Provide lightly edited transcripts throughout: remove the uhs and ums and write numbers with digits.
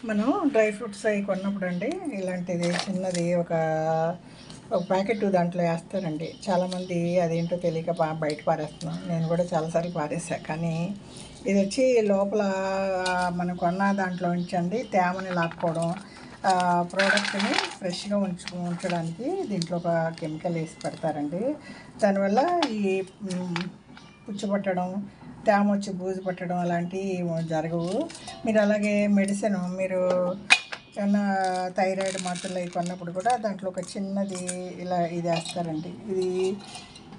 మనం dry fruits అవి కొన్నప్పుడు అండి ఇలాంటిది చిన్నది ఒక ప్యాకెట్ దాంట్లో వేస్తారండి. చాలామంది అదేంటో తెలియక బయట పారేస్తున్నాం. నేను కూడా చాలాసార్లు పారేసా. కానీ ఇది వచ్చి లోపల మనం కొన్న దాంట్లో ఉంచండి తేమని లాక్కోవడం, ప్రోడక్ట్ని ఫ్రెష్గా ఉంచడానికి దీంట్లో ఒక కెమికల్ వేసి పెడతారండి. దానివల్ల ఈ పుచ్చుపట్టడం, తేమ వచ్చి బూజు పట్టడం అలాంటివి జరగవు. మీరు అలాగే మెడిసిన్ మీరు ఏమన్నా థైరాయిడ్ మాత్రలు అవి కొన్నప్పుడు కూడా దాంట్లో ఒక చిన్నది ఇలా ఇది వేస్తారండి. ఇది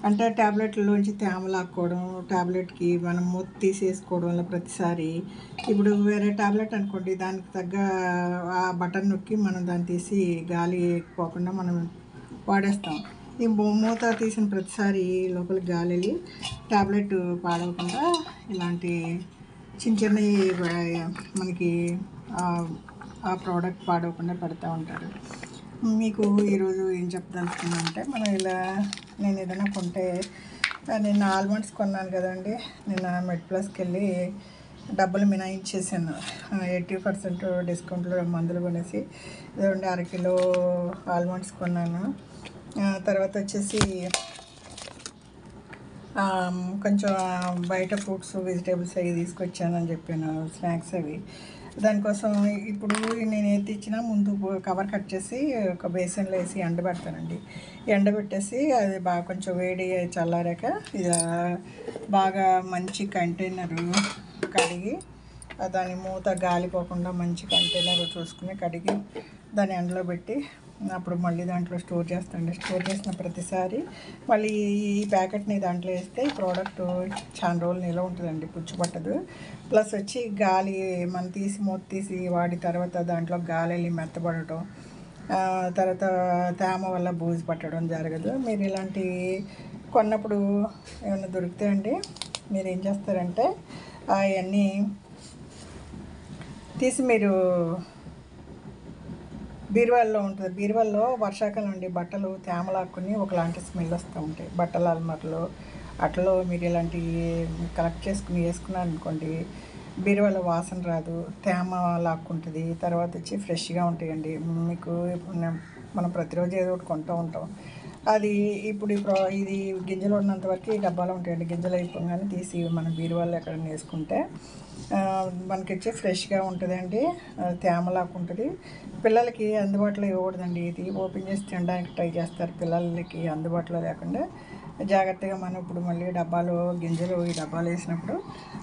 అంటే ట్యాబ్లెట్లలోంచి తేమ లాక్కోవడం, ట్యాబ్లెట్కి మనం మూత తీసేసుకోవడం వల్ల ప్రతిసారి ఇప్పుడు వేరే ట్యాబ్లెట్ అనుకోండి, దానికి తగ్గ ఆ బటన్ నొక్కి మనం దాన్ని తీసి గాలి పోకుండా మనం వాడేస్తాం. ఈ మూత తీసిన ప్రతిసారి లోపలికి గాలి వెళ్ళి ట్యాబ్లెట్ పాడవకుండా ఇలాంటి చిన్న చిన్నవి మనకి ఆ ప్రోడక్ట్ పాడవకుండా పెడతా ఉంటారు. మీకు ఈరోజు ఏం చెప్పదలుచుకున్నానంటే, మనం ఇలా నేను ఏదైనా కొంటే, నిన్న ఆల్మండ్స్ కొన్నాను కదండి. నిన్న మెడ్ప్లస్కి వెళ్ళి డబ్బులు మినాయించేసాను. 80% డిస్కౌంట్లో మందులు కొనేసి ఇదండి అరకిలో ఆల్మండ్స్ కొన్నాను. తర్వాత వచ్చేసి కొంచెం బయట ఫ్రూట్స్ వెజిటేబుల్స్ అవి తీసుకొచ్చానని చెప్పాను, స్నాక్స్ అవి. దానికోసం ఇప్పుడు నేను ఏది ఇచ్చినా ముందు కవర్ కట్ చేసి ఒక బేసిన్లో వేసి ఎండబెడతానండి. ఎండబెట్టేసి అది బాగా కొంచెం వేడి చల్లారాక ఇది బాగా మంచి కంటైనరు కడిగి దాని మూత గాలిపోకుండా మంచి కంటైనర్ చూసుకుని కడిగి దాన్ని ఎండలో పెట్టి అప్పుడు మళ్ళీ దాంట్లో స్టోర్ చేస్తానండి. స్టోర్ చేసిన ప్రతిసారి మళ్ళీ ఈ ప్యాకెట్ని దాంట్లో వేస్తే ఈ ప్రోడక్ట్ చాలా రోజులు నిల్వ ఉంటుందండి, పుచ్చుపట్టదు. ప్లస్ వచ్చి గాలి మనం మూత తీసి వాడి తర్వాత దాంట్లో గాలి వెళ్ళి మెత్తబడటం, తర్వాత తేమ వల్ల బూజు పట్టడం జరగదు. మీరు ఇలాంటివి కొన్నప్పుడు ఏమైనా దొరుకుతాయండి, మీరు ఏం చేస్తారంటే అవన్నీ తీసి మీరు బీరువాల్లో ఉంటుంది. బీరువాల్లో వర్షాకాలం అండి బట్టలు తేమలాక్కుని ఒకలాంటి స్మెల్ వస్తూ ఉంటాయి. బట్టల అల్మర్లో అట్లలో మీరు ఇలాంటివి కలెక్ట్ చేసుకుని వేసుకున్నారనుకోండి, బీరువాలో వాసన రాదు, తేమ లాక్కుంటుంది. తర్వాత వచ్చి ఫ్రెష్గా ఉంటాయండి. మీకు మనం ప్రతిరోజు ఏదో ఒకటి కొంటూ ఉంటాం. అది ఇప్పుడు ఇది గింజలు ఉన్నంత వరకు ఈ డబ్బాలో ఉంటాయండి. గింజలు అయిపోగానే తీసి మన బీరువాలో ఎక్కడైనా వేసుకుంటే మనకి వచ్చి ఫ్రెష్గా ఉంటుందండి, తేమలాగా ఉంటుంది. పిల్లలకి అందుబాటులో ఇవ్వకూడదండి. ఇది ఓపెన్ చేసి తినడానికి ట్రై చేస్తారు. పిల్లలకి అందుబాటులో లేకుండా జాగ్రత్తగా మనం ఇప్పుడు మళ్ళీ డబ్బాలో గింజలు ఈ డబ్బాలు వేసినప్పుడు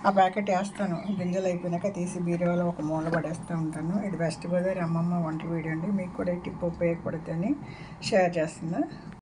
ఆ ప్యాకెట్ వేస్తాను. గింజలు అయిపోయినాక తీసి బీరువాలో ఒక మూల పడేస్తూ ఉంటాను. ఇది వెస్ట్ గోదావరి అమ్మమ్మ వంట వీడియో అండి. మీకు కూడా టిప్ ఉపయోగపడుతుందని షేర్ చేస్తున్నా.